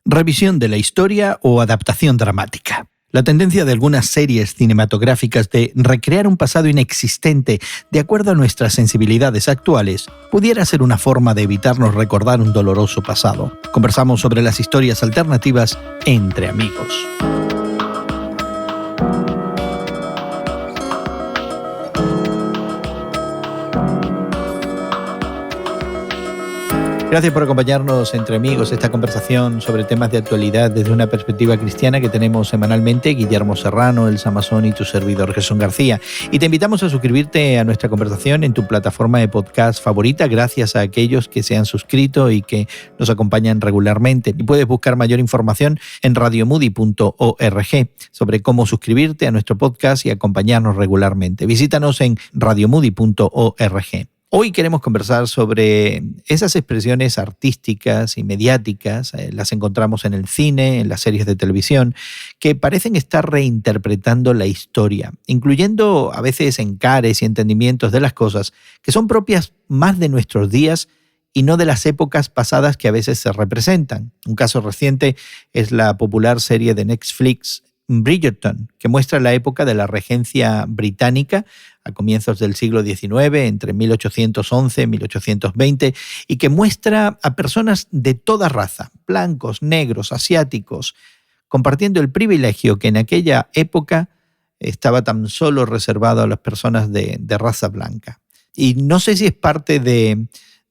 Revisión de la historia o adaptación dramática. La tendencia de algunas series cinematográficas de recrear un pasado inexistente de acuerdo a nuestras sensibilidades actuales pudiera ser una forma de evitarnos recordar un doloroso pasado. Conversamos sobre las historias alternativas entre amigos. Gracias por acompañarnos entre amigos, esta conversación sobre temas de actualidad desde una perspectiva cristiana que tenemos semanalmente Guillermo Serrano, Elsa Mazón y tu servidor Jesús García. Y te invitamos a suscribirte a nuestra conversación en tu plataforma de podcast favorita, gracias a aquellos que se han suscrito y que nos acompañan regularmente. Y puedes buscar mayor información en radiomoody.org sobre cómo suscribirte a nuestro podcast y acompañarnos regularmente. Visítanos en radiomoody.org. Hoy queremos conversar sobre esas expresiones artísticas y mediáticas, las encontramos en el cine, en las series de televisión, que parecen estar reinterpretando la historia, incluyendo a veces encares y entendimientos de las cosas que son propias más de nuestros días y no de las épocas pasadas que a veces se representan. Un caso reciente es la popular serie de Netflix Bridgerton, que muestra la época de la regencia británica a comienzos del siglo XIX, entre 1811 y 1820, y que muestra a personas de toda raza, blancos, negros, asiáticos, compartiendo el privilegio que en aquella época estaba tan solo reservado a las personas de raza blanca. Y no sé si es parte de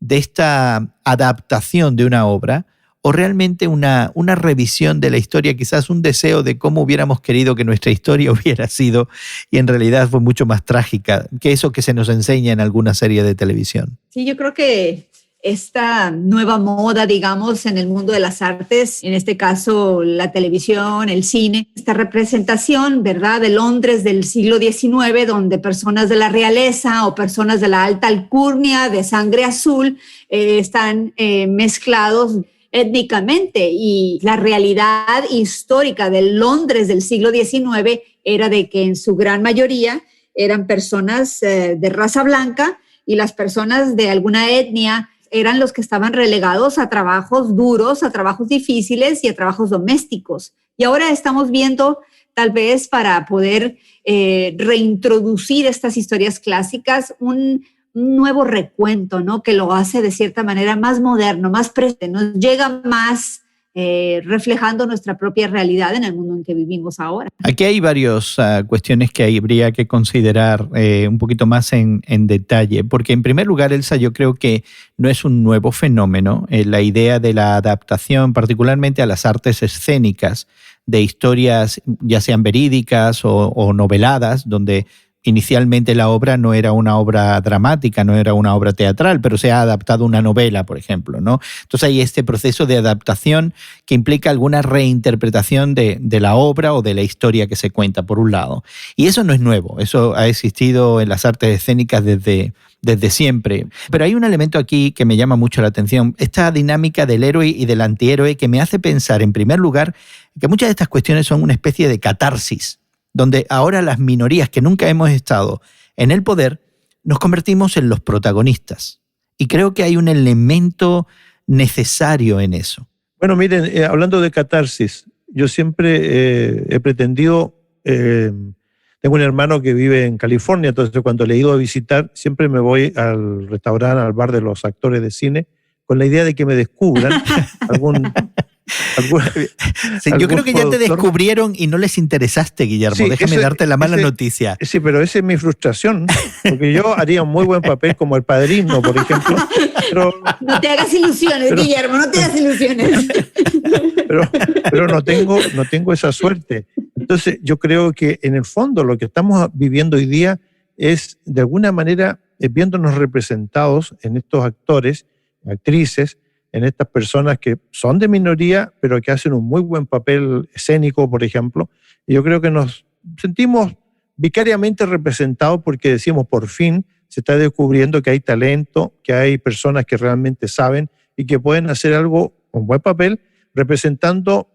esta adaptación de una obra o realmente una revisión de la historia, quizás un deseo de cómo hubiéramos querido que nuestra historia hubiera sido, y en realidad fue mucho más trágica que eso que se nos enseña en alguna serie de televisión. Sí, yo creo que esta nueva moda, digamos, en el mundo de las artes, en este caso la televisión, el cine, esta representación, ¿verdad?, de Londres del siglo XIX, donde personas de la realeza o personas de la alta alcurnia, de sangre azul, están mezclados étnicamente, y la realidad histórica de Londres del siglo XIX era de que en su gran mayoría eran personas de raza blanca, y las personas de alguna etnia eran los que estaban relegados a trabajos duros, a trabajos difíciles y a trabajos domésticos. Y ahora estamos viendo, tal vez para poder reintroducir estas historias clásicas, un nuevo recuento, ¿no?, que lo hace de cierta manera más moderno, más presente, nos llega más reflejando nuestra propia realidad en el mundo en que vivimos ahora. Aquí hay varias cuestiones que habría que considerar un poquito más en detalle, porque en primer lugar, Elsa, yo creo que no es un nuevo fenómeno la idea de la adaptación, particularmente a las artes escénicas, de historias ya sean verídicas o noveladas, donde inicialmente la obra no era una obra dramática, no era una obra teatral, pero se ha adaptado una novela, por ejemplo, ¿no? Entonces hay este proceso de adaptación que implica alguna reinterpretación de la obra o de la historia que se cuenta, por un lado. Y eso no es nuevo, eso ha existido en las artes escénicas desde siempre. Pero hay un elemento aquí que me llama mucho la atención, esta dinámica del héroe y del antihéroe, que me hace pensar, en primer lugar, que muchas de estas cuestiones son una especie de catarsis, donde ahora las minorías que nunca hemos estado en el poder nos convertimos en los protagonistas. Y creo que hay un elemento necesario en eso. Bueno, miren, hablando de catarsis, yo siempre he pretendido, tengo un hermano que vive en California, entonces cuando le he ido a visitar, siempre me voy al restaurante, al bar de los actores de cine, con la idea de que me descubran sí, yo creo que ya te descubrieron y no les interesaste, Guillermo. Sí, déjame darte la mala noticia. Sí, pero esa es mi frustración, porque yo haría un muy buen papel como El Padrino, por ejemplo. Pero, no te hagas ilusiones, Guillermo, no te hagas ilusiones. Pero no tengo esa suerte. Entonces, yo creo que en el fondo lo que estamos viviendo hoy día es, de alguna manera, viéndonos representados en estos actores, actrices, en estas personas que son de minoría, pero que hacen un muy buen papel escénico, por ejemplo. Y yo creo que nos sentimos vicariamente representados porque decimos, por fin se está descubriendo que hay talento, que hay personas que realmente saben y que pueden hacer algo, un buen papel, representando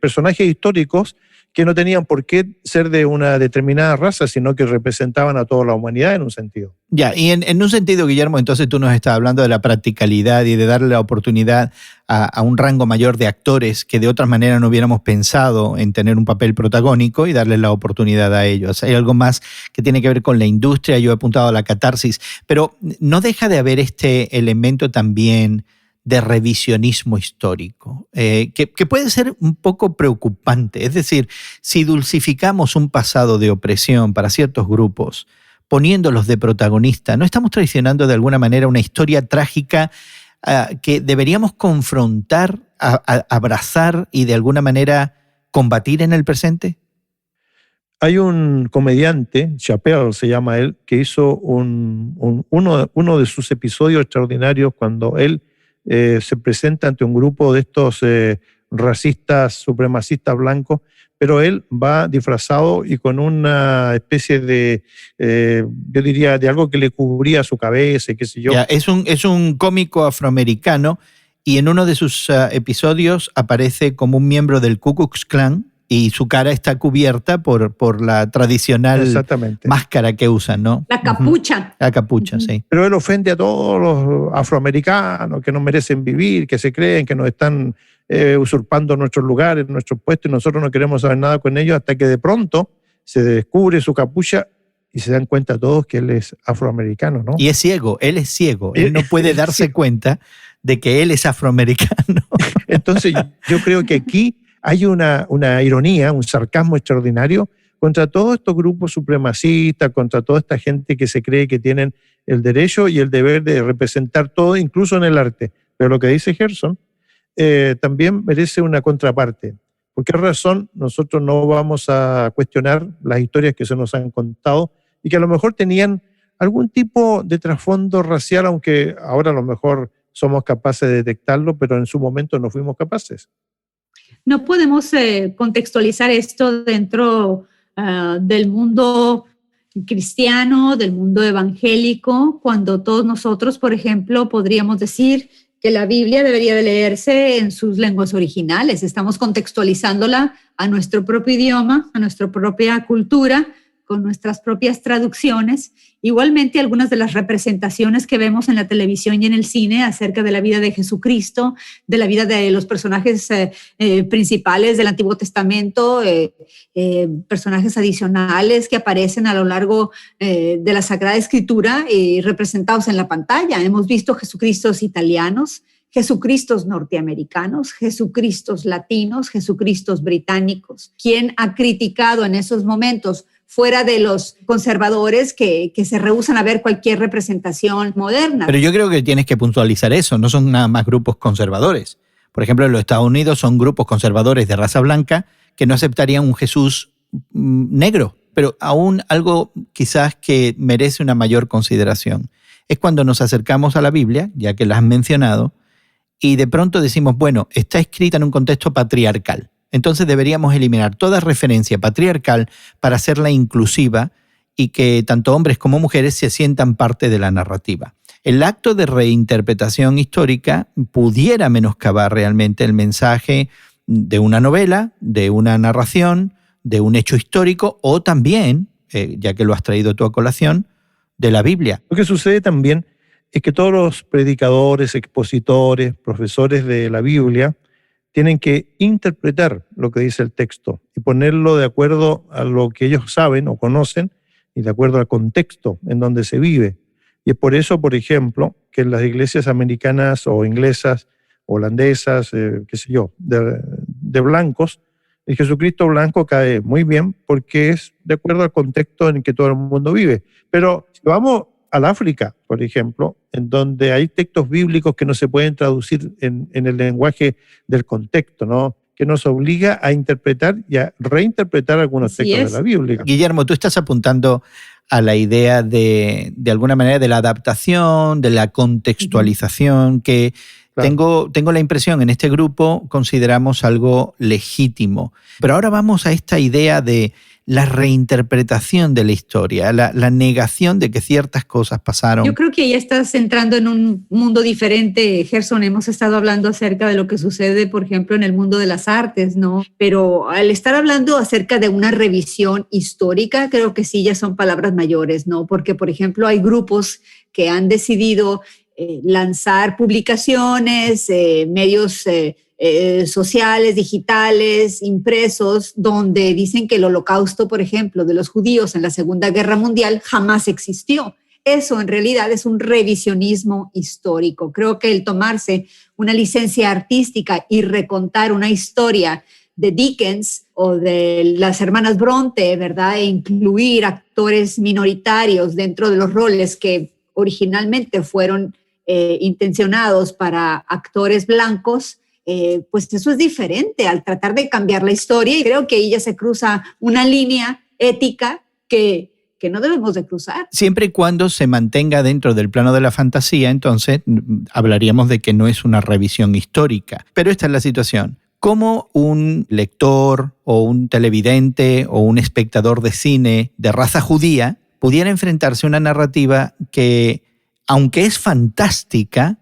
personajes históricos que no tenían por qué ser de una determinada raza, sino que representaban a toda la humanidad en un sentido. Ya, y en un sentido, Guillermo, entonces tú nos estás hablando de la practicalidad y de darle la oportunidad a un rango mayor de actores que de otra manera no hubiéramos pensado en tener un papel protagónico y darles la oportunidad a ellos. Hay algo más que tiene que ver con la industria, yo he apuntado a la catarsis, pero no deja de haber este elemento también de revisionismo histórico, que puede ser un poco preocupante. Es decir, si dulcificamos un pasado de opresión para ciertos grupos, poniéndolos de protagonista, ¿no estamos traicionando de alguna manera una historia trágica que deberíamos confrontar, abrazar y de alguna manera combatir en el presente? Hay un comediante, Chappelle se llama él, que hizo uno de sus episodios extraordinarios cuando él se presenta ante un grupo de estos racistas, supremacistas blancos, pero él va disfrazado y con una especie de, yo diría, de algo que le cubría su cabeza, qué sé yo. Ya, es un cómico afroamericano y en uno de sus episodios aparece como un miembro del Ku Klux Klan y su cara está cubierta por la tradicional máscara que usan, ¿no? La capucha. La capucha, sí. Pero él ofende a todos los afroamericanos que no merecen vivir, que se creen que nos están usurpando nuestros lugares, nuestros puestos, y nosotros no queremos saber nada con ellos, hasta que de pronto se descubre su capucha y se dan cuenta todos que él es afroamericano, ¿no? Y es ciego, él es ciego. Él no puede darse cuenta de que él es afroamericano. Entonces yo creo que aquí hay una ironía, un sarcasmo extraordinario contra todos estos grupos supremacistas, contra toda esta gente que se cree que tienen el derecho y el deber de representar todo, incluso en el arte. Pero lo que dice Gerson también merece una contraparte. ¿Por qué razón nosotros no vamos a cuestionar las historias que se nos han contado y que a lo mejor tenían algún tipo de trasfondo racial, aunque ahora a lo mejor somos capaces de detectarlo, pero en su momento no fuimos capaces? No podemos contextualizar esto dentro del mundo cristiano, del mundo evangélico, cuando todos nosotros, por ejemplo, podríamos decir que la Biblia debería de leerse en sus lenguas originales. Estamos contextualizándola a nuestro propio idioma, a nuestra propia cultura, con nuestras propias traducciones. Igualmente, algunas de las representaciones que vemos en la televisión y en el cine acerca de la vida de Jesucristo, de la vida de los personajes principales del Antiguo Testamento, personajes adicionales que aparecen a lo largo de la Sagrada Escritura y representados en la pantalla. Hemos visto Jesucristos italianos, Jesucristos norteamericanos, Jesucristos latinos, Jesucristos británicos. ¿Quién ha criticado en esos momentos, fuera de los conservadores que se rehúsan a ver cualquier representación moderna? Pero yo creo que tienes que puntualizar eso, no son nada más grupos conservadores. Por ejemplo, en los Estados Unidos son grupos conservadores de raza blanca que no aceptarían un Jesús negro, pero aún algo quizás que merece una mayor consideración. Es cuando nos acercamos a la Biblia, ya que la has mencionado, y de pronto decimos, bueno, está escrita en un contexto patriarcal. Entonces deberíamos eliminar toda referencia patriarcal para hacerla inclusiva y que tanto hombres como mujeres se sientan parte de la narrativa. El acto de reinterpretación histórica pudiera menoscabar realmente el mensaje de una novela, de una narración, de un hecho histórico o también, ya que lo has traído tú a colación, de la Biblia. Lo que sucede también es que todos los predicadores, expositores, profesores de la Biblia tienen que interpretar lo que dice el texto y ponerlo de acuerdo a lo que ellos saben o conocen y de acuerdo al contexto en donde se vive. Y es por eso, por ejemplo, que en las iglesias americanas o inglesas, holandesas, qué sé yo, de blancos, el Jesucristo blanco cae muy bien porque es de acuerdo al contexto en que todo el mundo vive. Pero si vamos al África, por ejemplo, en donde hay textos bíblicos que no se pueden traducir en el lenguaje del contexto, ¿no? Que nos obliga a interpretar y a reinterpretar algunos textos de la Biblia. Guillermo, tú estás apuntando a la idea de alguna manera de la adaptación, de la contextualización, que claro. Tengo la impresión en este grupo consideramos algo legítimo. Pero ahora vamos a esta idea de la reinterpretación de la historia, la negación de que ciertas cosas pasaron. Yo creo que ya estás entrando en un mundo diferente, Gerson. Hemos estado hablando acerca de lo que sucede, por ejemplo, en el mundo de las artes, ¿no? Pero al estar hablando acerca de una revisión histórica, creo que sí ya son palabras mayores, ¿no? Porque, por ejemplo, hay grupos que han decidido lanzar publicaciones, medios sociales, digitales, impresos, donde dicen que el holocausto, por ejemplo, de los judíos en la Segunda Guerra Mundial jamás existió. Eso en realidad es un revisionismo histórico. Creo que el tomarse una licencia artística y recontar una historia de Dickens o de las hermanas Bronte, ¿verdad? E incluir actores minoritarios dentro de los roles que originalmente fueron intencionados para actores blancos, pues eso es diferente al tratar de cambiar la historia, y creo que ahí ya se cruza una línea ética que no debemos de cruzar. Siempre y cuando se mantenga dentro del plano de la fantasía, entonces hablaríamos de que no es una revisión histórica. Pero esta es la situación. ¿Cómo un lector o un televidente o un espectador de cine de raza judía pudiera enfrentarse a una narrativa que, aunque es fantástica,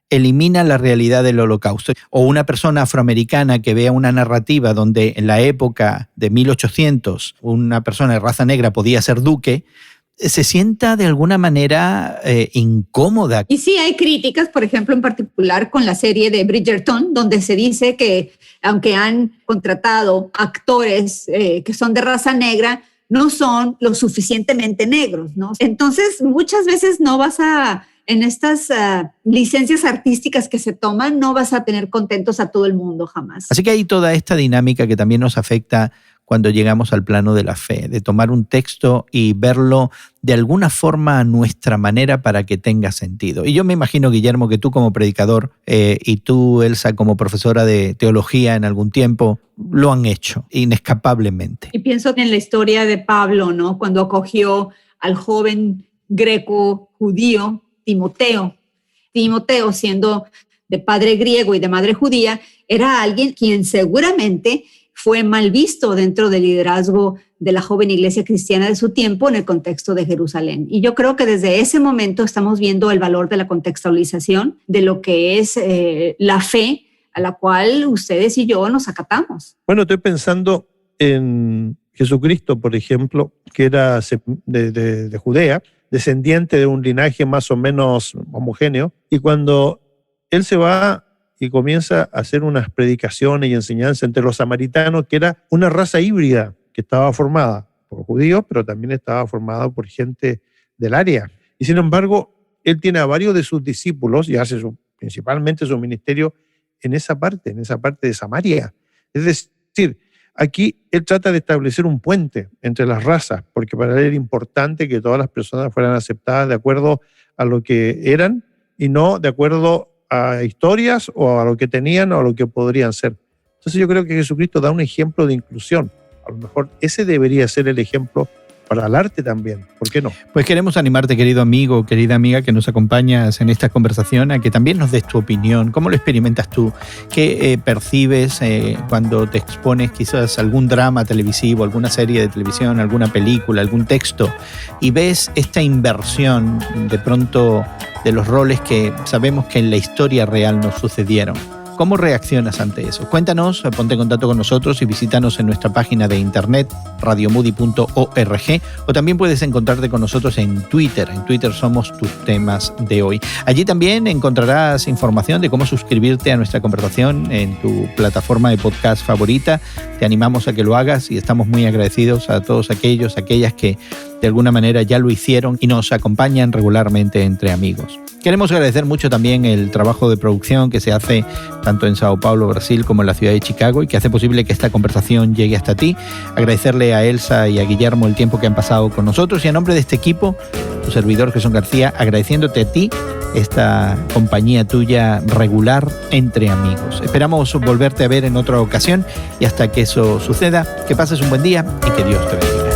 elimina la realidad del holocausto? O una persona afroamericana que vea una narrativa donde en la época de 1800 una persona de raza negra podía ser duque, se sienta de alguna manera incómoda. Y sí hay críticas, por ejemplo, en particular con la serie de Bridgerton, donde se dice que aunque han contratado actores que son de raza negra, no son lo suficientemente negros, ¿no? Entonces, muchas veces no vas en estas licencias artísticas que se toman, no vas a tener contentos a todo el mundo jamás. Así que hay toda esta dinámica que también nos afecta cuando llegamos al plano de la fe, de tomar un texto y verlo de alguna forma a nuestra manera para que tenga sentido. Y yo me imagino, Guillermo, que tú como predicador y tú, Elsa, como profesora de teología en algún tiempo, lo han hecho inescapablemente. Y pienso en la historia de Pablo, ¿no? Cuando acogió al joven greco judío Timoteo, siendo de padre griego y de madre judía, era alguien quien seguramente fue mal visto dentro del liderazgo de la joven iglesia cristiana de su tiempo en el contexto de Jerusalén. Y yo creo que desde ese momento estamos viendo el valor de la contextualización de lo que es la fe a la cual ustedes y yo nos acatamos. Bueno, estoy pensando en Jesucristo, por ejemplo, que era de Judea, descendiente de un linaje más o menos homogéneo, y cuando él se va y comienza a hacer unas predicaciones y enseñanzas entre los samaritanos, que era una raza híbrida que estaba formada por judíos, pero también estaba formada por gente del área. Y sin embargo, él tiene a varios de sus discípulos y hace principalmente su ministerio en esa parte de Samaria. Es decir, aquí él trata de establecer un puente entre las razas, porque para él era importante que todas las personas fueran aceptadas de acuerdo a lo que eran y no de acuerdo a historias o a lo que tenían o a lo que podrían ser. Entonces yo creo que Jesucristo da un ejemplo de inclusión. A lo mejor ese debería ser el ejemplo para el arte también. ¿Por qué no? Pues queremos animarte, querido amigo, querida amiga, que nos acompañas en esta conversación, a que también nos des tu opinión. ¿Cómo lo experimentas tú? ¿Qué percibes cuando te expones quizás a algún drama televisivo, alguna serie de televisión, alguna película, algún texto, y ves esta inversión de pronto de los roles que sabemos que en la historia real nos sucedieron? ¿Cómo reaccionas ante eso? Cuéntanos, ponte en contacto con nosotros y visítanos en nuestra página de internet radiomoody.org, o también puedes encontrarte con nosotros en Twitter. En Twitter somos tus temas de hoy. Allí también encontrarás información de cómo suscribirte a nuestra conversación en tu plataforma de podcast favorita. Te animamos a que lo hagas y estamos muy agradecidos a todos aquellas que de alguna manera ya lo hicieron y nos acompañan regularmente entre amigos. Queremos agradecer mucho también el trabajo de producción que se hace tanto en Sao Paulo, Brasil, como en la ciudad de Chicago, y que hace posible que esta conversación llegue hasta ti. Agradecerle a Elsa y a Guillermo el tiempo que han pasado con nosotros, y a nombre de este equipo, tu servidor Gerson García, agradeciéndote a ti esta compañía tuya regular entre amigos. Esperamos volverte a ver en otra ocasión, y hasta que eso suceda, que pases un buen día y que Dios te bendiga.